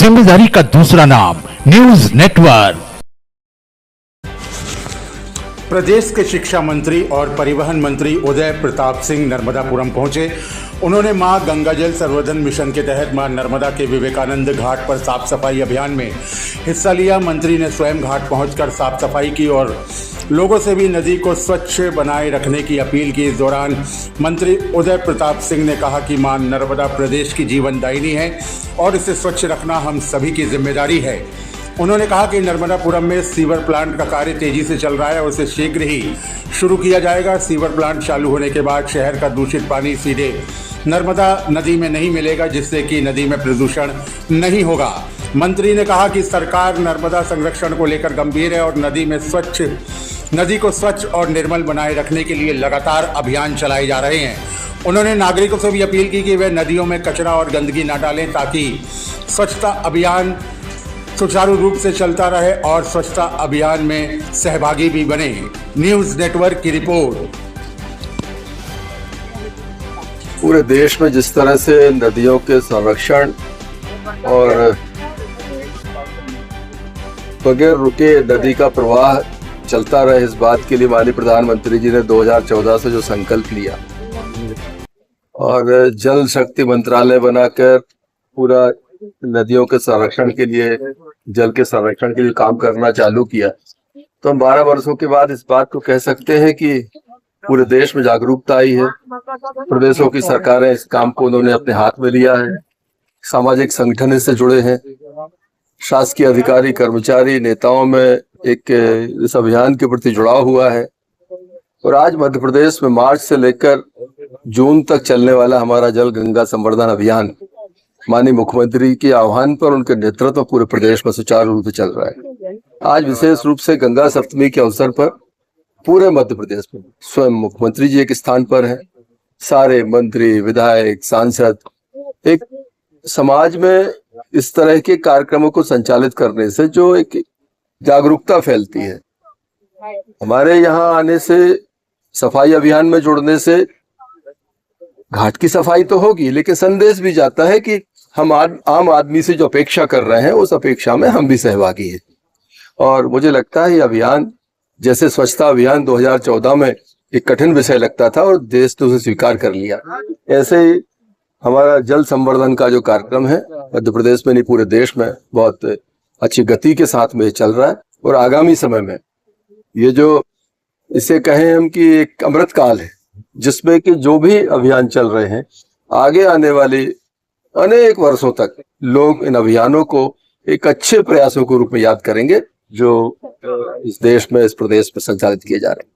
जिम्मेदारी का दूसरा नाम न्यूज नेटवर्क। प्रदेश के शिक्षा मंत्री और परिवहन मंत्री उदय प्रताप सिंह नर्मदापुरम पहुंचे। उन्होंने मां गंगाजल संवर्धन मिशन के तहत मां नर्मदा के विवेकानंद घाट पर साफ सफाई अभियान में हिस्सा लिया। मंत्री ने स्वयं घाट पहुंचकर साफ सफाई की और लोगों से भी नदी को स्वच्छ बनाए रखने की अपील की। इस दौरान मंत्री उदय प्रताप सिंह ने कहा कि मां नर्मदा प्रदेश की जीवनदायिनी है और इसे स्वच्छ रखना हम सभी की जिम्मेदारी है। उन्होंने कहा कि नर्मदापुरम में सीवर प्लांट का कार्य तेजी से चल रहा है और उसे शीघ्र ही शुरू किया जाएगा। सीवर प्लांट चालू होने के बाद शहर का दूषित पानी सीधे नर्मदा नदी में नहीं मिलेगा, जिससे कि नदी में प्रदूषण नहीं होगा। मंत्री ने कहा कि सरकार नर्मदा संरक्षण को लेकर गंभीर है और नदी को स्वच्छ और निर्मल बनाए रखने के लिए लगातार अभियान चलाए जा रहे हैं। उन्होंने नागरिकों से भी अपील की कि वे नदियों में कचरा और गंदगी न डालें ताकि स्वच्छता अभियान सुचारू रूप से चलता रहे और स्वच्छता अभियान में सहभागी भी बने। न्यूज नेटवर्क की रिपोर्ट। पूरे देश में जिस तरह से नदियों के संरक्षण और बगैर रुके नदी का प्रवाह चलता रहे, इस बात के लिए माननीय प्रधानमंत्री जी ने 2014 से जो संकल्प लिया और जल शक्ति मंत्रालय बनाकर पूरा नदियों के संरक्षण के लिए, जल के संरक्षण के लिए काम करना चालू किया, तो हम 12 वर्षों के बाद इस बात को कह सकते हैं कि पूरे देश में जागरूकता आई है। प्रदेशों की सरकारें इस काम को उन्होंने अपने हाथ में लिया है। सामाजिक संगठन इससे जुड़े हैं। शासकीय अधिकारी, कर्मचारी, नेताओं में एक इस अभियान के प्रति जुड़ाव हुआ है और आज मध्य प्रदेश में मार्च से लेकर जून तक चलने वाला हमारा जल गंगा संवर्धन अभियान माननीय मुख्यमंत्री के आह्वान पर, उनके नेतृत्व पूरे प्रदेश में सुचारू रूप से चल रहा है। आज विशेष रूप से गंगा सप्तमी के अवसर पर पूरे मध्य प्रदेश में स्वयं मुख्यमंत्री जी एक स्थान पर हैं, सारे मंत्री, विधायक, सांसद एक समाज में इस तरह के कार्यक्रमों को संचालित करने से जो एक जागरूकता फैलती है। हमारे यहाँ आने से, सफाई अभियान में जुड़ने से घाट की सफाई तो होगी, लेकिन संदेश भी जाता है कि हम आम आदमी से जो अपेक्षा कर रहे हैं उस अपेक्षा में हम भी सहभागी हैं। और मुझे लगता है ये अभियान, जैसे स्वच्छता अभियान 2014 में एक कठिन विषय लगता था और देश ने उसे स्वीकार कर लिया, ऐसे ही हमारा जल संवर्धन का जो कार्यक्रम है मध्य प्रदेश में नहीं पूरे देश में बहुत अच्छी गति के साथ में चल रहा है। और आगामी समय में ये जो इसे कहें हम कि एक अमृत काल है, जिसमें कि जो भी अभियान चल रहे हैं आगे आने वाले अनेक वर्षों तक लोग इन अभियानों को एक अच्छे प्रयासों के रूप में याद करेंगे जो इस देश में, इस प्रदेश में संचालित किए जा रहे हैं।